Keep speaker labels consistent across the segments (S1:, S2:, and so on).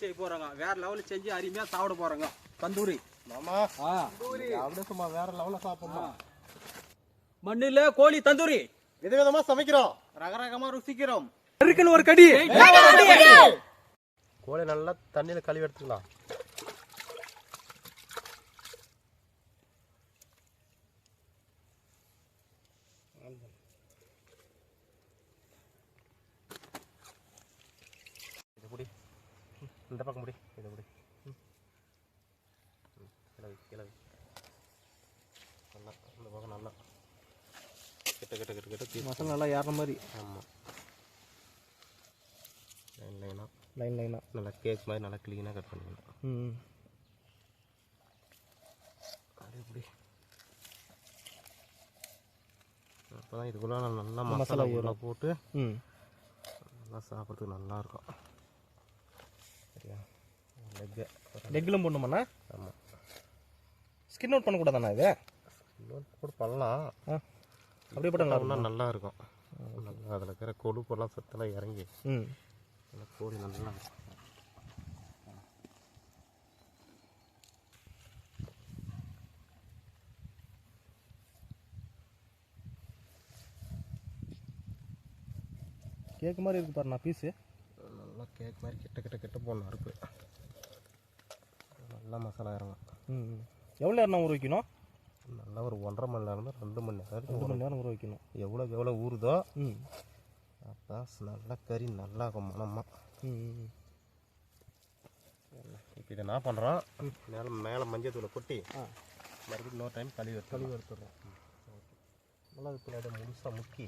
S1: செய்ய போறாங்க. வேற லெவலில் செஞ்சு அருமையா சாப்பிட போறாங்க. தந்தூரி
S2: மாமா. அப்படியே சும்மா வேற லெவலில் சாப்பிடணும்.
S1: மண்ணில் கோழி தந்தூரி
S2: விதவிதமா சமைக்கிறோம், ரகரகமா ருசிக்கிறோம்.
S1: இருக்குன்னு ஒரு கடி.
S2: கோழி நல்லா தண்ணியில கழுவி எடுத்துக்கலாம். இந்த பக்கம் முடி, இதை முடி. கிளவி கிளவி நல்லா இந்த பக்கம் நல்லா கிட்ட கிட்ட கிட்ட கிட்ட மசாலா நல்லா ஏறுற மாதிரி. ஆமாம், லைன் லைனாக நல்லா கேக் மாதிரி நல்லா க்ளீனாக கட் பண்ணிக்கணும். அப்படி இப்படி அப்போ தான் இதுக்குள்ள நல்லா மசாலா உள்ள போட்டு நல்லா சாப்பிட்றதுக்கு நல்லாயிருக்கும். சரியா? லெக்கிலும் போடணுமாண்ணா? ஆமாம். ஸ்கின் அவுட் பண்ணக்கூடாதாண்ணா? இது ஸ்கின் அவுட் கூட பண்ணலாம், அப்படியே போட்டால் நல்லா இருக்கும். நல்லா அதில் இருக்கிற கொழுப்பெல்லாம் சத்தெல்லாம் இறங்கி நல்லா கோழி நல்லா இருக்கும். கேக் மாதிரி இருக்கு பாருண்ணா பீஸு. நல்லா கேக் மாதிரி கிட்ட கிட்ட கிட்ட போடணும். அறுப்பு நல்லா மசாலா இறங்கும். எவ்வளோ நேரம் ஊற வைக்கணும்? நல்லா ஒரு 1.5 மணி நேரம் 2 மணி நேரம் 2 மணி நேரம் ஊற வைக்கணும். எவ்வளோக்கு எவ்வளோ ஊறுதோ அப்போ நல்லா கறி நல்லா இருக்கும் மனமாக. இப்போ இதை என்ன பண்ணுறோம், மேலே மஞ்சள் தூளை கொட்டி மறுபடியும் இன்னொரு டைம் கழுவி எடுத்துடுறோம். நல்லா இது பின்னாடி முழுசாக முக்கி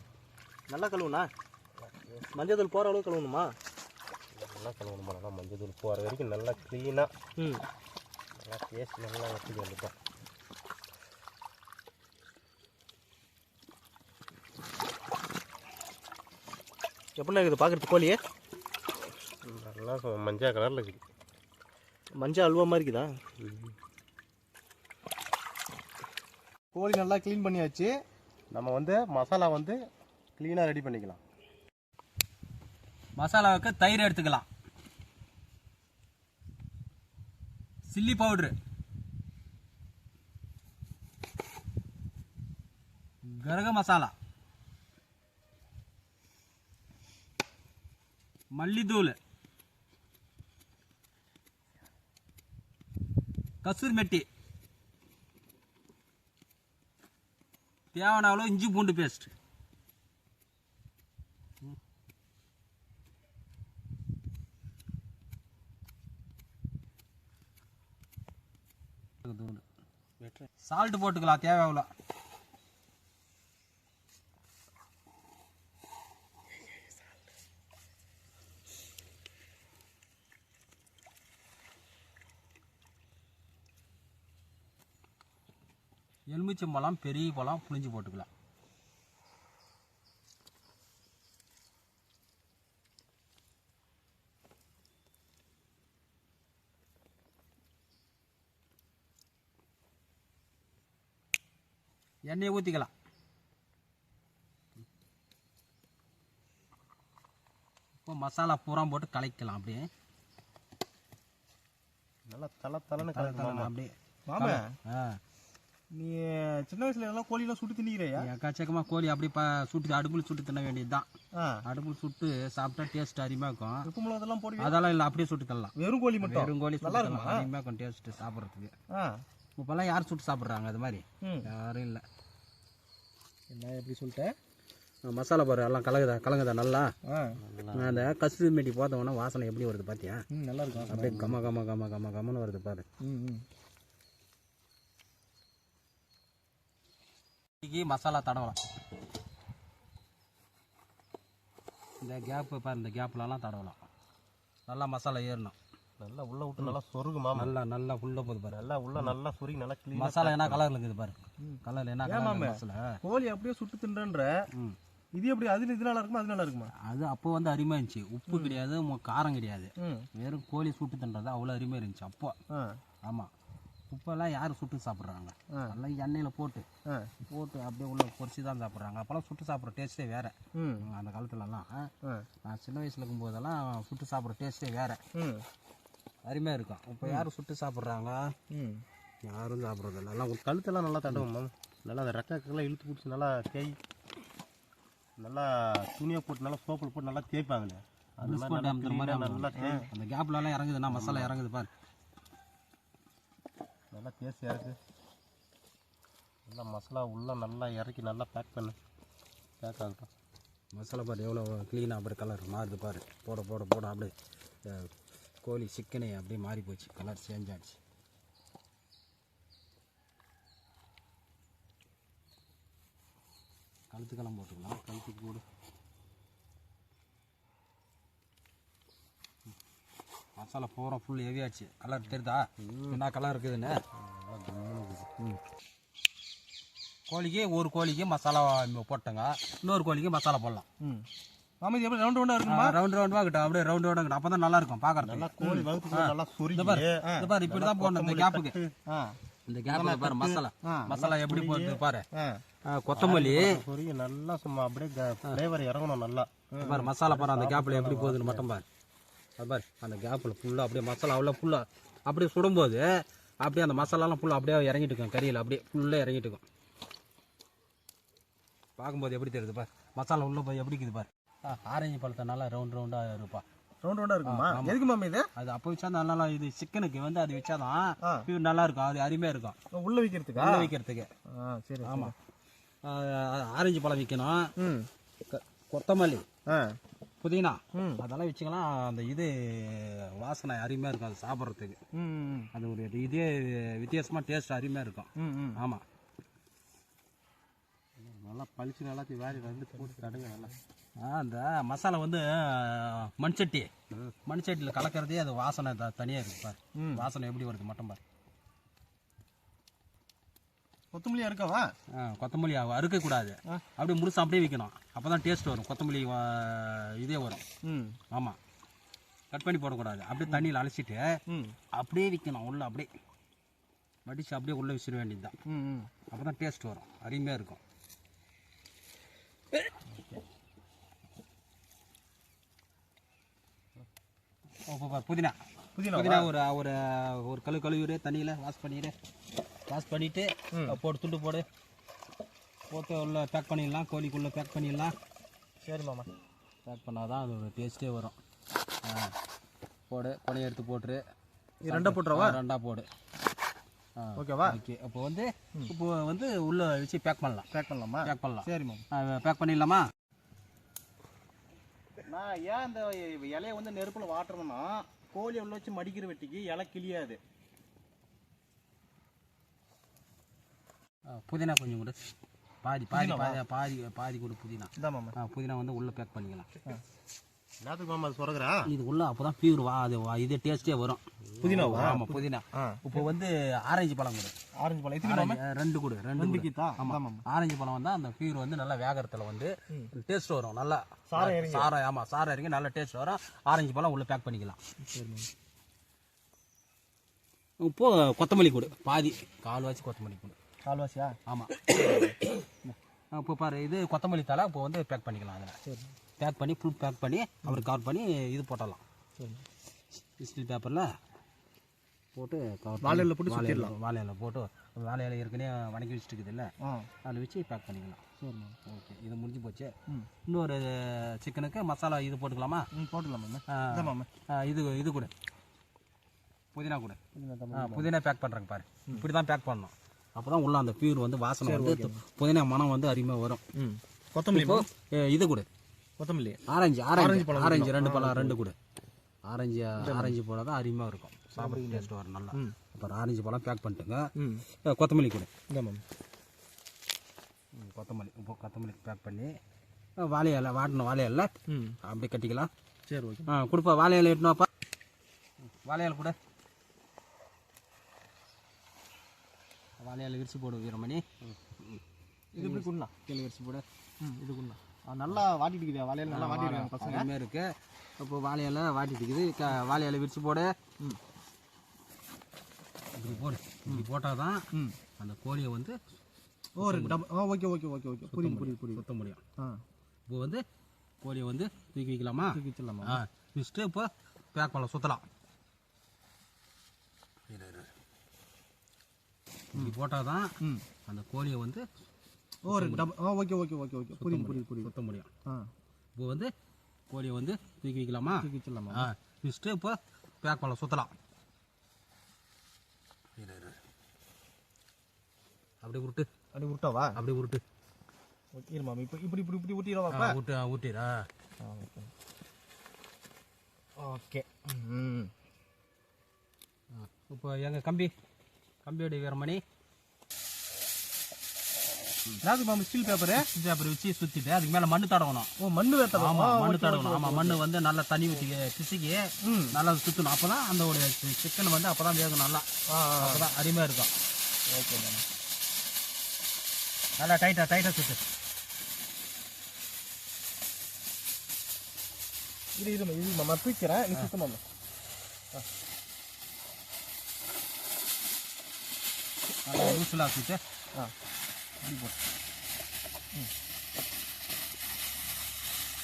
S2: நல்லா கழுவுண்ணா. மஞ்சள் தூள் போகிற அளவுக்கு கழுவணுமா? நல்லா கழுவணுமா? நல்லா மஞ்சள் தூள் போகிற வரைக்கும் நல்லா க்ளீனாக நல்லா டேஸ்ட் நல்லா வச்சுக்க வேண்டியதான். எப்படின்னா இருக்குது பார்க்குறது கோழியே? நல்லா மஞ்சள் கலரில் இருக்குது. மஞ்சள் அல்வா மாதிரி இருக்குதா? கோழி நல்லா க்ளீன் பண்ணியாச்சு. நம்ம வந்து மசாலா வந்து க்ளீனாக ரெடி பண்ணிக்கலாம்.
S1: மசாலாவுக்கு தயிர் எடுத்துக்கலாம், சில்லி பவுடரு, கரக மசாலா, மல்லித்தூள், கசூரி மெட்டி, தேவையான அளவு இஞ்சி பூண்டு பேஸ்ட், சால்ட் போட்டுக்கலாம் தேவை அவ்வளோ. எலுமிச்சம்பழம் பெரிய பழம் புளிஞ்சு போட்டுக்கலாம். எண்ணெயை ஊற்றிக்கலாம். இப்போ மசாலா பூரா போட்டு கலக்கலாம். அப்படியே
S2: நல்லா தலைன்னு கலக்கலாம்.
S1: அப்படியே
S2: மாமா, நீ சின்ன வயசுல எல்லாம் கோழியெல்லாம் சுட்டு தின்னிக்கிறியா?
S1: எக்காச்சக்கமாக கோழி அப்படியே சுட்டு அடுப்பில் சுட்டு தின்ன வேண்டியது தான். அடுப்பில் சுட்டு சாப்பிட்டா டேஸ்ட் அருமையாக இருக்கும்.
S2: உப்பு அதெல்லாம் போடுவீங்க?
S1: அதெல்லாம் இல்லை, அப்படியே சுட்டு தரலாம்.
S2: வெறும் கோழி மட்டும்?
S1: வெறும் கோழி சுட்டு தரலாம், அருமையாக இருக்கும் டேஸ்ட்டு சாப்பிட்றதுக்கு. இப்போல்லாம் யார் சுட்டு சாப்பிட்றாங்க அது மாதிரி? யாரும் இல்லை.
S2: என்ன எப்படி சொல்லிட்டேன்?
S1: மசாலா பாரு எல்லாம் கலங்குதா நல்லா. அந்த கஸ்தூரி மெட்டி போத்தவொன்னே வாசனை எப்படி வருது பார்த்தியா?
S2: நல்லா இருக்கும்.
S1: அப்படியே கம கம கம கம கமன்னு வருது பாரு. மசாலா தடவலாம். இந்த கேப்பு பாரு, இந்த கேப்லலாம் தடவலாம். நல்லா மசாலா ஏறணும்.
S2: நல்லா உள்ள விட்டு நல்லா சொருகுமா?
S1: நல்லா உள்ள போகுது பாரு.
S2: நல்லா உள்ள நல்லா சொருகி நல்லா க்ளீன்.
S1: மசாலா என்ன கலர்ல இருக்குது பாரு. கலர் என்ன கலர் மசாலா?
S2: கோழி அப்படியே சுட்டு தின்றன்ற இது எப்படி? அது இது நல்லா இருக்குமா? அது நல்லா இருக்குமா?
S1: அது அப்போ வந்து அருமையாக இருந்துச்சு. உப்பு கிடையாது, காரம் கிடையாது, வெறும் கோழி சுட்டு தின்றது அவ்வளோ அருமையாக இருந்துச்சு அப்போ. ஆமாம், இப்போல்லாம் யார் சுட்டு சாப்பிட்றாங்க? எல்லாம் எண்ணெயில் போட்டு அப்படியே உள்ள பொரிச்சு தான் சாப்பிட்றாங்க. அப்போல்லாம் சுட்டு சாப்பிட்ற டேஸ்ட்டே வேறு. அந்த காலத்துலலாம் நான் சின்ன வயசில் இருக்கும்போதெல்லாம் சுட்டு சாப்பிட்ற டேஸ்ட்டே வேறு. அருமையாக இருக்கும். இப்போ யாரும் சுட்டு சாப்பிட்றாங்க? யாரும் சாப்பிட்றது
S2: நல்லா கழுத்தெல்லாம் நல்லா தட்டுவோம். நல்லா அந்த ரெக்கைக்கெல்லாம் இழுத்து பிடிச்சி நல்லா தேய் நல்லா துணியை போட்டு நல்லா சோப்பில் போட்டு நல்லா தேய்ப்பாங்களே. அது மாதிரி நல்லா
S1: அந்த கேப்லலாம் இறங்குதுன்னா மசாலா இறங்குது பாரு.
S2: நல்லா டேஸ்டியாக இருக்குது. நல்லா மசாலா உள்ளே நல்லா இறக்கி நல்லா பேக் ஆகட்டும்.
S1: மசாலா பாரு எவ்வளோ க்ளீனாக அப்படி கலர் மாறுது பாரு. போட போட போட அப்படியே கோழி சிக்கனே அப்படியே மாறி போச்சு, கலர் சேஞ்ச் ஆச்சு. கழுத்துக்கெல்லாம் போட்டுக்கலாம். கழுத்துக்கு போடு. மசாலா பூரா ஃபுல் ஹெவியாச்சு. கலர் தெரியுதா என்ன கலர் இருக்குதுன்னு? கோழிக்கு ஒரு கோழிக்கு மசாலா போட்டங்க, இன்னொரு கோழிக்கு மசாலா போடலாம்.
S2: மாமி எப்படி ரவுண்ட் ரவுண்டாக இருக்குமா?
S1: ரவுண்ட் ரவுண்டாக கிட்ட அப்படியே ரவுண்ட் ரவுண்டாக கிட்ட அப்போ தான் நல்லா இருக்கும் பார்க்கறது.
S2: நல்லா கோழி வகுத்து நல்லா
S1: இந்த பாரு இப்படி தான் போடணும். இந்த கேப்புக்கு இந்த கேப்பில் பாரு மசாலா எப்படி போடுது பாரு. கொத்தமல்லி
S2: நல்லா சும்மா அப்படியே ஃப்ளேவர் இறங்கணும் நல்லா.
S1: பாரு மசாலா பாரு அந்த கேப்பில் எப்படி போகுதுன்னு மட்டும் பாரு. அது பாரு அந்த கேப்பில் ஃபுல்லாக அப்படியே மசாலா அவ்வளோ ஃபுல்லாக அப்படியே சுடும்போது அப்படியே அந்த மசாலாலாம் ஃபுல்லாக அப்படியே இறங்கிட்டு இருக்கும். கறியில் அப்படியே ஃபுல்லாக இறங்கிட்டு இருக்கும். பார்க்கும்போது எப்படி தெரியுது பாரு. மசாலா உள்ளே போய் எப்படி இருக்குது பாரு. ஆரஞ்சு பழத்தை நல்லா ரவுண்ட் ரவுண்டாக இருப்பா.
S2: ரவுண்ட் ரவுண்டாக இருக்குமா? எதுக்கு மாமி இது?
S1: அது அப்போ வச்சா நல்லா இது சிக்கனுக்கு வந்து அது வச்சாதான் நல்லா இருக்கும். அது அருமையாக இருக்கும்
S2: உள்ளே வைக்கிறதுக்கு.
S1: உள்ளே வைக்கிறதுக்கு
S2: சரி.
S1: ஆமாம். ஆரஞ்சு பழம் வைக்கணும், கொத்தமல்லி, புதினா அதெல்லாம் வச்சுக்கலாம். அந்த இது வாசனை அருமையாக இருக்கும். அது சாப்பிட்றதுக்கு அது ஒரு இதே வித்தியாசமாக டேஸ்ட் அருமையாக இருக்கும். ஆமாம்.
S2: நல்லா பளிச்சு நல்லா வேறு வந்து போட்டு தடுங்க நல்லா.
S1: அந்த மசாலா வந்து மண்சட்டியில் கலக்கிறதே அது வாசனை தனியாக இருக்கு பாரு. வாசனை எப்படி வருது மட்டும் பாரு.
S2: கொத்தமல்லி அறுக்கவா?
S1: கொத்தமல்லி அறுக்கக்கூடாது, அப்படியே முழுசா அப்படியே வைக்கணும். அப்போ தான் டேஸ்ட் வரும். கொத்தமல்லி இதே வரும். ஆமாம், கட் பண்ணி போடக்கூடாது. அப்படியே தண்ணியில் அலசிட்டு அப்படியே வைக்கணும். உள்ள அப்படியே வடிச்சு அப்படியே உள்ளே விசிற வேண்டியது தான். அப்போ தான் டேஸ்ட் வரும், அருமையாக இருக்கும். புதினா ஒரு ஒரு ஒரு கழுவிடு தண்ணியில் வாஷ் பண்ணிட்டு போட்டு துண்டு போட்டு உள்ள பேக் பண்ணிடலாம். கோழிக்குள்ளே பேக் பண்ணிடலாம்.
S2: சரி மாமா.
S1: பேக் பண்ணால் தான் அதோட டேஸ்ட்டே வரும். போடு, கொனையை எடுத்து போட்டுரு.
S2: ரெண்டாக போட்டுருவா?
S1: ரெண்டாக போடு.
S2: ஓகேவா?
S1: ஓகே. இப்போ வந்து உள்ளே வச்சு பேக் பண்ணலாமா? பேக் பண்ணலாம்.
S2: சரி மாமா.
S1: பேக் பண்ணிடலாமா?
S2: நான் ஏன் இந்த இலையை வந்து நெருப்பில் வாட்டுறோம்னா, கோழி உள்ள வச்சு மடிக்கிற வெட்டிக்கு இலை கிளியாது.
S1: புதினா கொஞ்சம் கூட பாதி கூட புதினா. புதினா வந்து உள்ளே பேக் பண்ணிக்கலாம்.
S2: எல்லாத்துக்கும் மாமா சொல்கிறா
S1: இது உள்ள அப்போ தான் பியூர் அது இது டேஸ்ட்டே வரும்.
S2: புதினா?
S1: ஆமாம், புதினா. இப்போ வந்து ஆரஞ்சு பழம் கொடு.
S2: ஆரஞ்சு பழம்
S1: ரெண்டு கொடு. ஆமாம், ஆரஞ்சு பழம் வந்தால் அந்த பியூர் வந்து நல்லா வேகறதுல வந்து டேஸ்ட் வரும். நல்லா சாரம். ஆமாம், சாரம் இறங்கி நல்லா டேஸ்ட் வரும். ஆரஞ்சு பழம் உள்ளே பேக் பண்ணிக்கலாம். இப்போ கொத்தமல்லி கொடு. பாதி கால்வாசி கொத்தமல்லி கொடு.
S2: கால்வாசியா? ஆமாம்.
S1: இப்போ பாரு இது கொத்தமல்லி தலை. இப்போ வந்து பேக் பண்ணிக்கலாம். அதில் பேக் பண்ணி ஃபுல் பேக் பண்ணி அப்புறம் கவர் பண்ணி இது போட்டலாம். ஸ்டீல் பேப்பரில் போட்டு
S2: வாழையில போட்டு சுற்றிடலாம்.
S1: வாழையில போட்டு வாழையில ஏற்கனவே வணக்கி வச்சுட்டுக்குது இல்லை, அதில் வச்சு பேக் பண்ணிக்கலாம். சரி, ஓகே. இது முடிஞ்சு போச்சு. இன்னொரு சிக்கனுக்கு மசாலா இது போட்டுக்கலாமா?
S2: போட்டுக்கலாமா?
S1: இது கூட புதினா கூட. புதினா பேக் பண்ணுறேங்க பாரு. இப்படி தான் பேக் பண்ணணும். அப்போ தான் உள்ள அந்த பியூர் வந்து வாசனை வந்து புதினா மனம் வந்து அருமையாக வரும்.
S2: கொத்தமல்லி
S1: இது கூட.
S2: கொத்தமல்லி
S1: ஆரஞ்சு ரெண்டு பழம் ரெண்டு கூட. ஆரஞ்சு பழம் தான் அருமையாக இருக்கும். சாப்பிட டேஸ்ட் வரும் நல்லா. அப்புறம் ஆரஞ்சு பழம் பேக் பண்ணிட்டுங்க. கொத்தமல்லி கூட. கொத்தமல்லி பேக் பண்ணி வாழை இலை வாட்டின வாழை இலை அப்படியே கட்டிக்கலாம்.
S2: சரி, ஓகே.
S1: கொடுப்பா வாழை இலை எட்டுனாப்பா. வாழை இலை கூட. வாழை இலை விரிச்சு போடு வீரமணி.
S2: இது இப்படி குண்ணா
S1: கீழே விரிச்சு போடு.
S2: இது குண்ணா நல்லா வாட்டிட்டு வாழையில நல்லா வாட்டிட்டு பசங்க
S1: இருக்கு. இப்போ வாழை இலை வாட்டிட்டு இருக்குது. வாழை இலை விரிச்சு போடு. இப்படி போடு. இப்படி போட்டால் தான் அந்த கோழியை வந்து
S2: ஓகே புரியுது
S1: சுத்த முடியும். இப்போ வந்து கோழியை வந்து தூக்கி வைக்கலாமா?
S2: தூக்கி வச்சிடலாமா?
S1: வச்சுட்டு இப்போ பேக் பண்ணலாம், சுற்றலாம். இப்படி போட்டால் தான் அந்த கோழியை வந்து
S2: ஒரு ஓகே ஓகே ஓகே ஓகே புரியுது
S1: சுத்த முடியும். இப்போ வந்து கோழியை வந்து தூக்கி வைக்கலாமா?
S2: தூக்கி வச்சிடலாமா?
S1: வச்சுட்டு இப்போ பேக் பண்ணலாம், சுற்றலாம். அப்படியே உருட்டு,
S2: அப்படியே உருட்டாவா?
S1: அப்படியே உருட்டு.
S2: ஓகே மாமி, இப்போ இப்படி இப்படி இப்படி ஊட்டிடவா?
S1: ஊட்டிடா.
S2: ஓகே.
S1: இப்போ எங்கள் கம்பியோடைய வீரமணி
S2: ராகு மாமி ஸ்டீல் பேப்பர்
S1: வச்சு சுற்றிட்டு அதுக்கு மேலே மண்ணு தடவணும்.
S2: மண்ணு வேட்டணும்.
S1: ஆமாம், மண்ணு தடவணும். ஆமாம், மண்ணு வந்து நல்லா தண்ணி ஊற்றி பிசுக்கி நல்லா சுற்றணும். அப்போ தான் அந்த ஒரு சிக்கன் வந்து அப்போ தான் வேகும் நல்லா. அப்போ தான் அருமையாக இருக்கும்.
S2: Okay ma'am.
S1: நல்லா டைட்டாக சுற்று.
S2: இது மாமா தூக்கிறேன், நீ சுத்த மாமா.
S1: நல்லா யூஸ்ஃபுல்லாக சுற்று.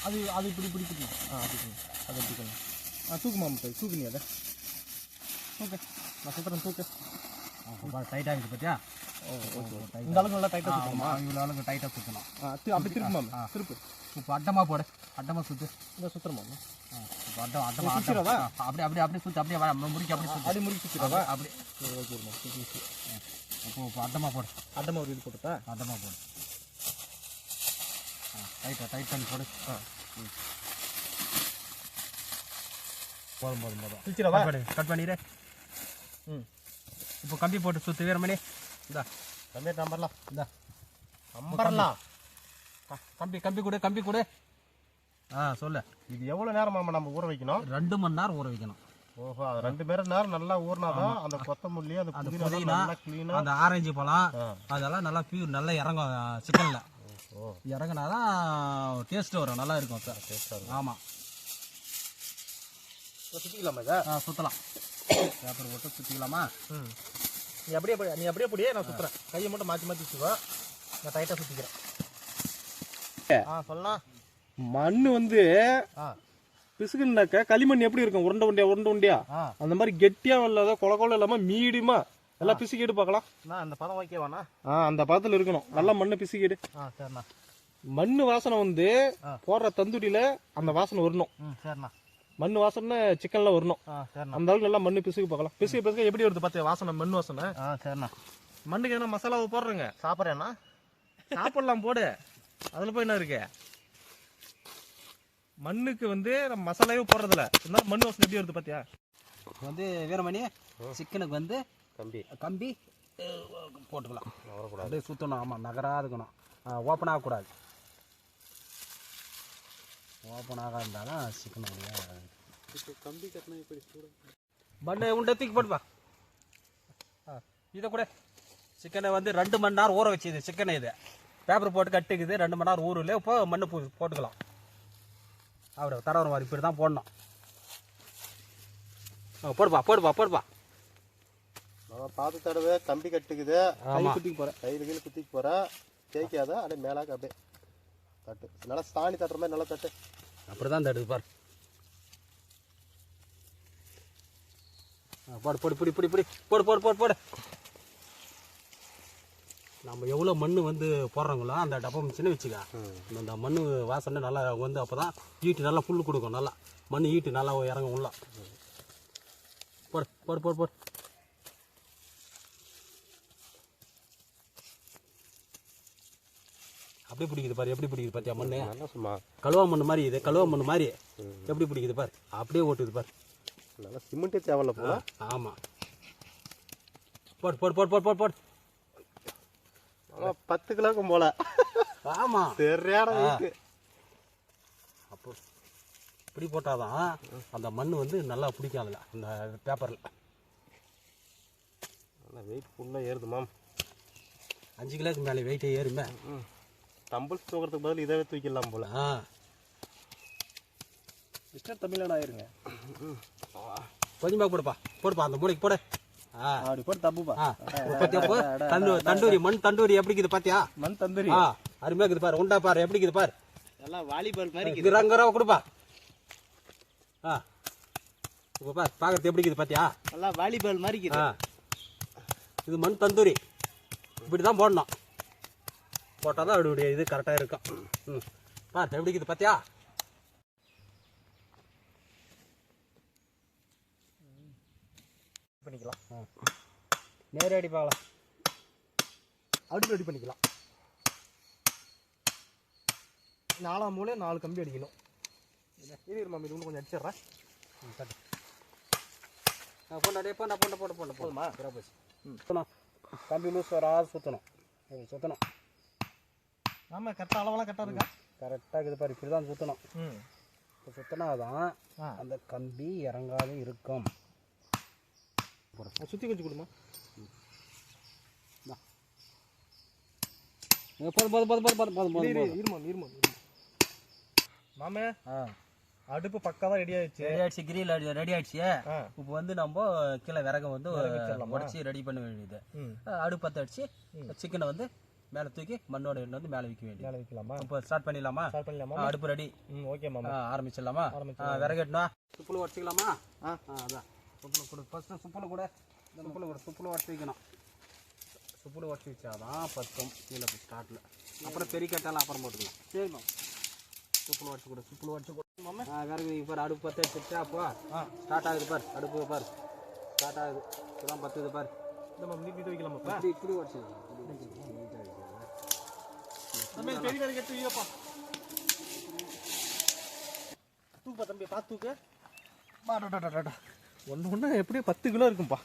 S2: அது இப்படி பிடிக்கணும். அதை பிடிக்கணும். தூக்கு மாமா, போய் தூக்கு. நீ அதை ஓகே, நான் சுற்றுறேன். தூக்கு.
S1: டைட்டாக இருக்குது பார்த்தியா?
S2: ஓகே, இந்த அளவுக்கு நல்லா டைட்டாக சுற்றணுமா?
S1: இவ்வளோ அளவுக்கு டைட்டாக சுற்றணும்.
S2: அப்படி திருப்பு மாமா, திருப்பு.
S1: இப்போ அட்டமாக போடு, அட்டமாக சுற்று.
S2: இந்த சுற்றுறோம் மாமா.
S1: இப்போ அட்டமாக அப்படியே சுற்று. அப்படியே முடிக்க அப்படியே சுற்று.
S2: அப்படி முடிக்க சுற்றுறவா?
S1: அப்படி.
S2: ஓகே மாமா.
S1: இப்போ அட்டமாக போடு.
S2: அட்டமாக ஒரு இது போட்டுட்டா?
S1: அட்டமாக போடு. டைட் பண்ணி போடு. போதும்.
S2: சுற்றிடவா?
S1: கட் பண்ணிடு. இப்போ கம்பி போட்டு சுற்று வீரமணி. இந்தா
S2: கம்பி நம்பர்லாம்.
S1: இந்தா
S2: நம்பர்லாம்.
S1: கம்பி கொடு. சொல்லு.
S2: இது எவ்வளோ நேரம் மாமா நம்ம ஊற வைக்கணும்?
S1: 2 மணி நேரம் ஊற வைக்கணும்.
S2: ஓஹோ, 2 மணி நேரம் நல்லா ஊறினாதான் அந்த கொத்தமல்லி, அந்த புதினா,
S1: அந்த ஆரஞ்சு பழம் அதெல்லாம் நல்லா பியூர் நல்லா இறங்கும் சிக்கனில். இறங்கினாதான் டேஸ்ட் வரும், நல்லா இருக்கும் சார். டேஸ்ட்டாக இருக்கும். ஆமாம்.
S2: சுற்றிக்கலாமா இதை?
S1: சுற்றலாம். பேப்பர் போட்டு சுற்றிக்கலாமா?
S2: நீ அப்படியே படியே, நான் சுற்றுறேன். கையை மட்டும் மாற்றி வச்சுக்கோ, நான் டைட்டாக சுற்றிக்கிறேன். சொல்லலாம். மண் வந்து பிசுக்குனாக்க களிமண் எப்படி இருக்கும்? உருண்டை உண்டியா அந்த மாதிரி கெட்டியா இல்லாத கொல இல்லாம மீடியமா எல்லாம் பிசுக்கிட்டு பார்க்கலாம். அந்த பதம் வைக்கவானா? அந்த பதத்துல இருக்கணும். நல்லா மண்ணை பிசுக்கிடு. சரிண்ணா. மண்ணு வாசனை வந்து போடுற தந்தூரியில அந்த வாசனை வரணும். சரிண்ணா. மண்ணு வாசனை சிக்கன்ல வரணும். அந்த அளவுக்கு நல்லா மண்ணு பிசுக்கு பார்க்கலாம். பிசுக்கு எப்படி வருது பார்த்தியா வாசனை? மண் வாசனை. சரிண்ணா. மண்ணுக்கு என்ன மசாலாவை போடுறேங்க? சாப்பிட்றேன்னா சாப்பிடலாம், போடு. அதுல போய் என்ன இருக்கு? மண்ணுக்கு வந்து நம்ம மசாலாவே போடுறதில்ல, இருந்தாலும் மண் வாசனை எப்படி வருது பார்த்தியா?
S1: வந்து வீரமணி சிக்கனுக்கு வந்து கம்பி போட்டுக்கலாம். அப்படியே சுற்றணும். ஆமாம், நகராக இருக்கணும். ஓப்பன் ஆகக்கூடாது. ஓப்பன் ஆக இருந்தாலும் சிக்கன் கம்பி கட்டினா இப்படி மண்ணை உண்டை தூக்கி போட்டுப்பா. இதை கூட சிக்கனை வந்து 2 மணி நேரம் ஊற வச்சு சிக்கனை இது பேப்பர் போட்டு கட்டுக்குது. 2 மணி நேரம் ஊரில் இப்போ மண்ணு போட்டுக்கலாம். அப்படி தடவை மாதிரி இப்படி தான் போடணும். போடுப்பா.
S2: பார்த்து தடவை கம்பி கட்டுக்குது. கையில் குத்திக்கு போகிறேன். தேய்க்காத, அப்படியே மேலாக்க அப்படியே தட்டு. நல்லா சாணி தட்டுற மாதிரி நல்லா தட்டு.
S1: அப்படி தான் தட்டுது பாரு. போடு. நம்ம எவ்வளோ மண் வந்து போடுறாங்களோ அந்த டப்பா மிஷினை வச்சுக்க. அந்த மண் வாசனை நல்லா வந்து அப்போ தான் ஈட்டு நல்லா புல் கொடுக்கும். நல்லா மண் ஈட்டு நல்லா இறங்கும் உள்ள. போடு. அப்படியே பிடிக்குது பாரு. எப்படி பிடிக்குது பார்த்தியா மண்ணு? சும்மா கழுவா மண் மாதிரி. இது கழுவா மண் மாதிரி எப்படி பிடிக்குது பாரு. அப்படியே ஓட்டுது பாரு.
S2: நல்லா சிமெண்ட்டே தேவையில்ல போல.
S1: ஆமாம். போடு.
S2: 10 கிலோக்கும் போல.
S1: ஆமாம்,
S2: சரியான வெயிட்.
S1: அப்போ இப்படி போட்டாதான் அந்த மண் வந்து நல்லா பிடிக்கும் அதில் அந்த பேப்பரில்.
S2: நல்லா வெயிட் ஃபுல்லாக ஏறுது மேம்.
S1: 5 கிலோக்கு மேலே வெயிட்டே ஏறுமே.
S2: டம்பிள்ஸ் தூக்கிறதுக்கு பதில் இதை தூக்கிடலாம் போல. மிஸ்டர் தமிழ்நாடு ஆயிருங்க.
S1: கொஞ்சமாக போடுப்பா அந்த மூளைக்கு போடு.
S2: அப்படி போட்டு தப்புப்பா.
S1: தண்டூரி மண் தண்டூரி எப்படி இருக்குது பாத்தியா?
S2: மண் தந்தூரி
S1: அருமையா இருக்குது பாரு. உண்டா பாரு எப்படி இருக்குது பாரு.
S2: எல்லாம் வாலிபால் மாதிரி
S1: இது ரங்கராவ கொடுப்பா. இப்போ பாரு பார்க்கறது எப்படி இருக்குது பாத்தியா?
S2: எல்லாம் வாலிபால் மாதிரி இருக்குது.
S1: இது மண் தந்தூரி. இப்படி தான் போடணும். போட்டால் தான் அப்படி இது கரெக்டாக இருக்கும். பாரு எப்படி இருக்குது பார்த்தியா?
S2: பண்ணிக்கலாம்.
S1: நேரடி பார்க்கலாம்.
S2: அடுப்பு ரெடி பண்ணிக்கலாம். 4 மூலை 4 கம்பி அடிக்கணும். இது மாமி இது கொஞ்சம் அடிச்சிடுறேன்.
S1: போதுமா? சுற்றணும். கம்பி லூஸ் வராது சுற்றணும். சுற்றணும்.
S2: ஆமாம், கரெக்டாக அளவெல்லாம் கரெக்டாக இருக்கா?
S1: கரெக்டாக இருக்குது பாரு. இப்படி தான் சுற்றணும். இப்போ சுற்றினா தான் அந்த கம்பி இறங்காத இருக்கும்.
S2: சுற்றி கொஞ்சம் கொடுமா. மாமே அடுப்பு பக்காவாக ரெடி ஆயிடுச்சு.
S1: கிரில் ரெடி ஆயிடுச்சு. இப்போ வந்து நம்ம கீழே விறகு வந்து உடச்சி ரெடி பண்ண வேண்டியது. அடுப்பு பற்ற அடிச்சு சிக்கனை வந்து மேலே தூக்கி மண்ணோட எண்ணெய் வந்து மேலே வைக்க வேண்டியது.
S2: மேலே வைக்கலாமா?
S1: இப்போ ஸ்டார்ட் பண்ணிடலாமா? அடுப்பு ரெடி.
S2: ஓகே மாமா,
S1: ஆரம்பிச்சிடலாமா? விறகு எட்டணும். சுப்புல உடச்சிக்கலாமா? அதான் சுப்புல கொடு. ஃபஸ்ட்டு சுப்புல கூட சுப்புல உடச்சி வைக்கணும். சுப்புல உடச்சி வச்சாதான் பத்தும் கீழே ஸ்டார்ட்டில். அப்புறம் பெரிய கட்டாலாம் அப்புறம் போட்டுக்கலாம். சரிம்மா. சுப்புல உடச்சி கொடு. சுப்புல உடச்சி கொடு. விறகு பாரு. அடுப்பு பற்ற வச்சுட்டா அப்போ ஸ்டார்ட் ஆகுது பாரு. அடுப்பு பாரு ஸ்டார்ட் ஆகுது. இப்போதான் பத்துது பாரு.
S2: இந்த மாதிரி நீட்டு வைக்கலாமா?
S1: இப்படி உடச்சிக்கலாம்.
S2: தம்பி பார்த்து தூக்கு. ஒன்று எப்படியும் 10 கிலோ இருக்கும்பா.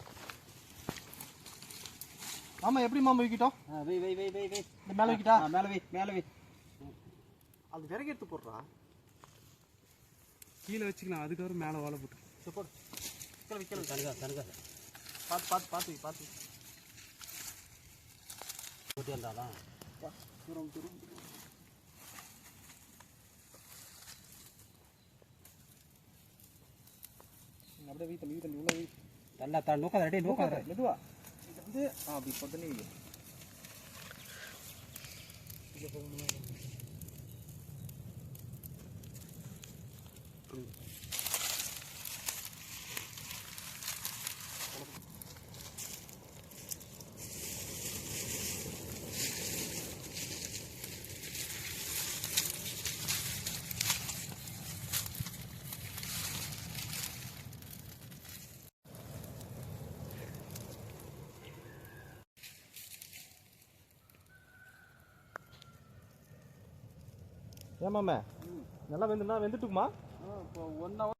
S2: ஆமாம், எப்படி மாமா வைக்கிட்டோம்? மேலே வைக்கிட்டா?
S1: மேலே வை.
S2: அது விறகு எடுத்து போடுறா.
S1: கீழே வச்சுக்கலாம். அதுக்கப்புறம் மேலே வாழை போட்டு
S2: போடு.
S1: வைக்கலாம். தனக்கா
S2: பார்த்து
S1: போட்டு வந்தாதான்
S2: அப்படியே வீ தள்ளி உள்ள வீ.
S1: தண்டா நோக்காத. ரெடி நோக்காத.
S2: மெதுவா. இது வந்து அப்படி போட்டு நீ ஏமாமே நல்லா வெந்துட்டுக்குமா?
S1: இப்போ 1 hour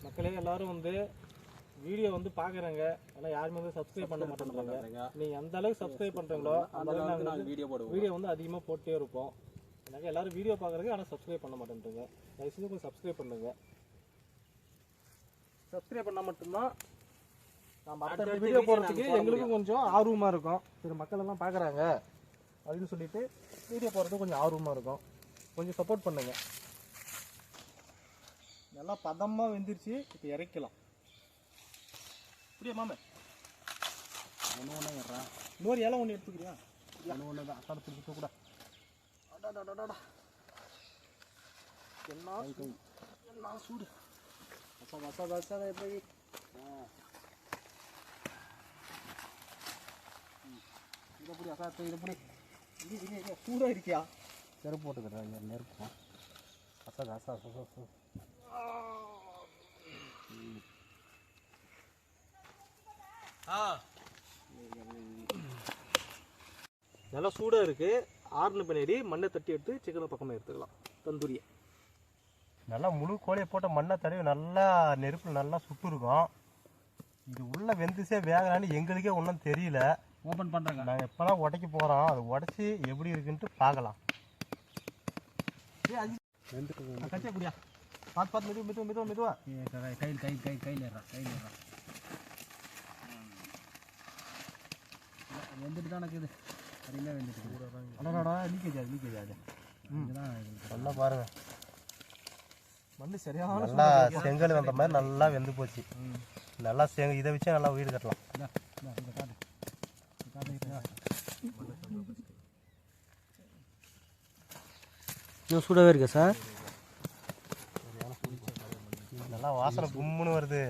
S2: மக்களே எல்லாரும் வந்து வீடியோ வந்து பார்க்குறாங்க. ஆனால் யாருமே வந்து சப்ஸ்கிரைப் பண்ண மாட்டேங்கிறாங்க. நீங்கள் எந்த அளவுக்கு சப்ஸ்கிரைப் பண்ணுறீங்களோ அந்த அளவுக்கு நாங்கள் வீடியோ வந்து அதிகமாக போட்டே இருப்போம். எனக்கு எல்லாரும் வீடியோ பார்க்குறாங்க, ஆனால் சப்ஸ்கிரைப் பண்ண மாட்டேன்றீங்க. தயவுசெய்து கொஞ்சம் சப்ஸ்கிரைப் பண்ணுங்க. சப்ஸ்கிரைப் பண்ணால் மட்டும்தான் நம்ம அடுத்த வீடியோ போடுறதுக்கு எங்களுக்கும் கொஞ்சம் ஆர்வமாக இருக்கும். சரி, மக்கள் எல்லாம் பார்க்குறாங்க அப்படின்னு சொல்லிட்டு வீடியோ போடுறதுக்கு கொஞ்சம் ஆர்வமாக இருக்கும். கொஞ்சம் சப்போர்ட் பண்ணுங்க. நல்லா பதமாக வெந்துருச்சு. இப்போ இறக்கலாம். புரியா மாமே?
S1: ஒன்று ஏறான்.
S2: இன்னொரு இலை ஒன்று எடுத்துக்கிறியா?
S1: ஒன்று தான் தடுத்து கூட.
S2: என்ன சூடு.
S1: வசத எப்படி? இதை அசாத்து இதை
S2: சூடாக இருக்கியா?
S1: செருப்பு போட்டுக்கிறேன். நெருப்பு அசா
S2: நல்லா சூடாக இருக்குது. ஆறுன பின்னாடி மண்ணை தட்டி எடுத்து சிக்கனை பக்கமாக எடுத்துக்கலாம். தந்தூரியை நல்லா முழு கோழியை போட்ட மண்ணை தடவி நல்லா நெருப்பில் நல்லா சுட்டு இருக்கும். இது உள்ளே வெந்துச்சே வேகலான்னு எங்களுக்கே ஒன்றும் தெரியல.
S1: ஓப்பன் பண்ணுறாங்க.
S2: நாங்கள் எப்போலாம் உடைக்க போகிறோம். அதை உடச்சி எப்படி இருக்குன்ட்டு பார்க்கலாம். கச்சா குடியா? பார்த்து மெதுவா.
S1: கையில் ஏறான். வெந்துட்டு தான் இருக்குது. அதிகமாக வெந்துட்டு.
S2: அடடா லீக்கேஜ் ஆகுது. நல்லா பாருங்க. மண்ணு சரியான நல்லா செங்கல் வந்த மாதிரி நல்லா வெந்து போச்சு. நல்லா இதை வச்சு நல்லா வீடு கட்டலாம்.
S1: இன்னும் சூடாகவே இருக்கா சார்?
S2: நல்லா வாசனை கும்முன்னு வருது.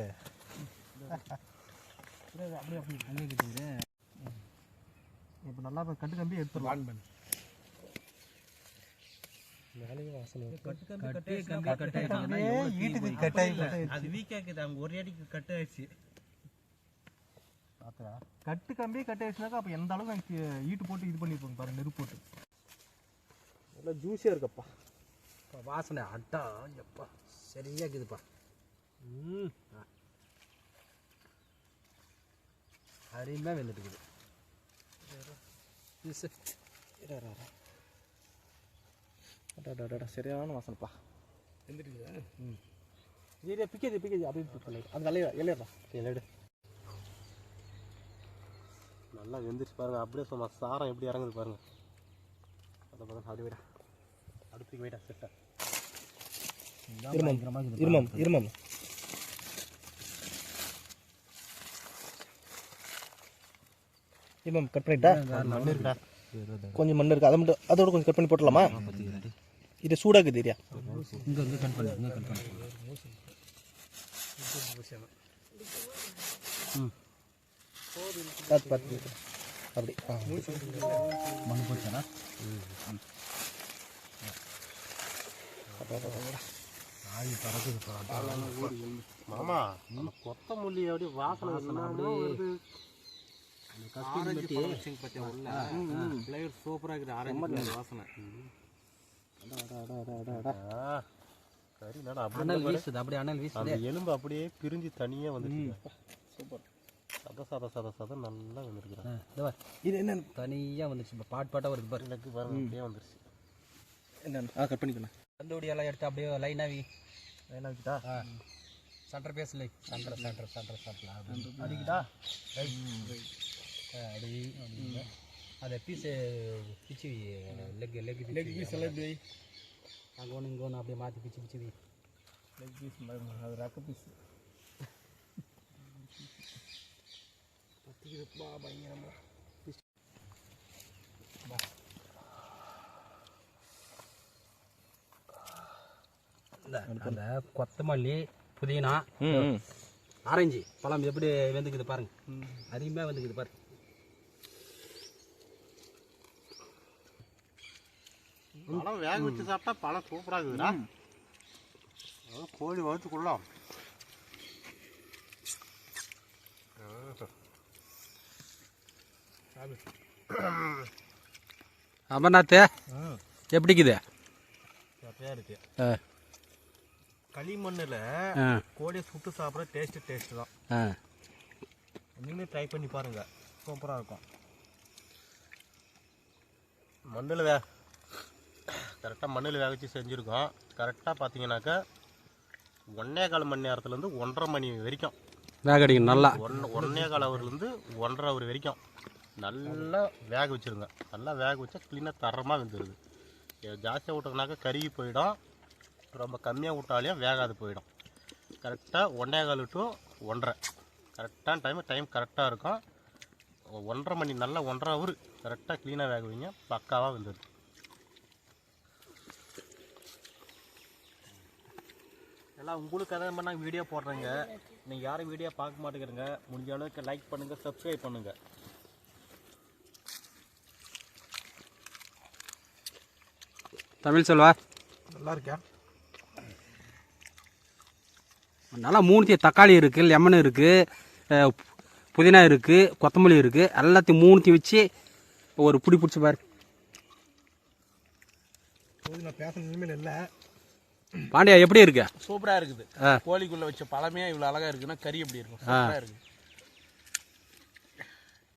S2: இப்போ நல்லா கட்டு கம்பி எடுத்துடலாம். கட்டு கம்பி கட் ஆயிடுச்சுனாக்கா அப்போ எந்த அளவுக்கு ஈட்டு போட்டு இது பண்ணிருப்பாங்க பாருங்க, நெருப்பு போட்டு. நல்லா ஜூஸியாக இருக்கப்பா.
S1: வாசனை அட்டா எப்பா சரியா இருக்குதுப்பா. அருமையாக வெந்துட்டு இருக்குது.
S2: சரியான வாசனைப்பா.
S1: வெந்துட்டு பிக்கது அப்படியே அது இலையிடா
S2: நல்லா வெந்துருச்சு பாருங்க. அப்படியே சும்மா சாரம் எப்படி இறங்குது பாருங்க. அதை பார்த்தா அப்படி போயிடா, அடுப்புக்கு போயிட்டா செட்டா. இருமம் கட் பண்ணிட்டா. மண் இருக்கா? கொஞ்சம் மண் இருக்கு, அதை மட்டும் அதோட கொஞ்சம் கட் பண்ணி போட்டலாமா? இது சூடாக்குது ஏரியா.
S1: இங்கே கட் பண்ணி
S2: அப்படி
S1: மண் போச்சுன்னா
S2: மாமா கொத்தமல்லி அப்படி வாசனை வருது.
S1: சூப்பராக இருக்குது. ஆரஞ்சு வாசனை
S2: சரி.
S1: அனல் வீசுது, அப்படியே அனல் வீசுது.
S2: எலும்பு அப்படியே பிரிஞ்சு தனியாக வந்துருக்கு. சூப்பர். சத நல்லா வந்துருக்குறேன்.
S1: இது என்ன தனியாக வந்துருச்சு. இப்போ பாட்டாக வருது பாரு.
S2: எனக்கு பாருங்க அப்படியே வந்துருச்சு.
S1: என்னென்ன கட் பண்ணிக்கலாம். கந்தோடி எல்லாம் எடுத்து அப்படியே லைனாக
S2: லைனாகிட்டா
S1: சென்டர் பேஸ்ல சென்டர்
S2: அடிக்கிட்டா
S1: அடி அதை பீஸு பிச்சு லெக் பீஸ் எல்லாம் இப்படி அங்கே ஒன்று இங்கே ஒன்று அப்படியே மாற்றி பிச்சு லெக் பீஸ் அது ரக்க பீஸ் பற்றிக்குதுப்பா பயங்கரமாக. அந்த கொத்தமல்லி, புதினா, ஆரஞ்சு பழம் எப்படி வெந்துக்குது பாருங்க. அருமையாக வெந்துக்குது பாருங்க.
S2: பழம் வேக வச்சு சாப்பிட்டா பழம் சூப்பராக இருக்குதுடா. கோழி வறுத்துக்குள்ளோம்.
S1: அமர்நாத் எப்படிக்குது?
S2: இருக்கு. களிமண்ணில் கோழியை சுட்டு சாப்பிட்ற டேஸ்ட்டு தான். நீங்களே ட்ரை பண்ணி பாருங்கள், சூப்பராக இருக்கும். மண்ணில் கரெக்டாக மண்ணில் வேக வச்சு செஞ்சுருக்கோம். கரெக்டாக பார்த்தீங்கன்னாக்கா 1.25 மணி நேரத்துலேருந்து 1.5 மணி வரைக்கும்
S1: வேக அடிக்கணும். நல்லா
S2: 1.25 ஹவர்லேருந்து 1.5 ஹவர் வரைக்கும் நல்லா வேக வச்சுருங்க. நல்லா வேக வச்சா க்ளீனாக தரமாக வெந்துடுது. ஜாஸ்தியாக விட்டோம்னாக்கா கருகி போயிடும். ரொம்ப கம்மியாக விட்டாலையும் வேகாது போயிடும். கரெக்டாக 1.25 to 1.5 கரெக்டான டைம் கரெக்டாக இருக்கும். 1.5 மணி நல்லா 1.5 ஹவர் கரெக்டாக க்ளீனாக வேக வைங்க, பக்காவாக வெந்துடுது. எல்லாம் உங்களுக்கு அதே மாதிரி நாங்கள் வீடியோ போடுறேங்க. நீங்கள் யாரும் வீடியோ பார்க்க மாட்டேங்கிறீங்க. முடிஞ்ச அளவுக்கு லைக் பண்ணுங்கள், சப்ஸ்கிரைப் பண்ணுங்கள்.
S1: தமிழ் செல்வா
S2: நல்லா இருக்கா?
S1: நல்லா 3 தக்காளி இருக்குது, லெமன் இருக்குது, புதினா இருக்குது, கொத்தமல்லி இருக்குது. எல்லாத்தையும் 3 வச்சு ஒரு புடி பிடிச்சி பாரு.
S2: நான் பேச நிலைமையில் இல்லை.
S1: பாண்டியா எப்படி இருக்கு?
S2: சூப்பராக இருக்குது. கோழிக்குள்ளே வச்ச பழமே இவ்வளோ அழகாக இருக்குன்னா கறி எப்படி இருக்கும்? சூப்பராக இருக்குது.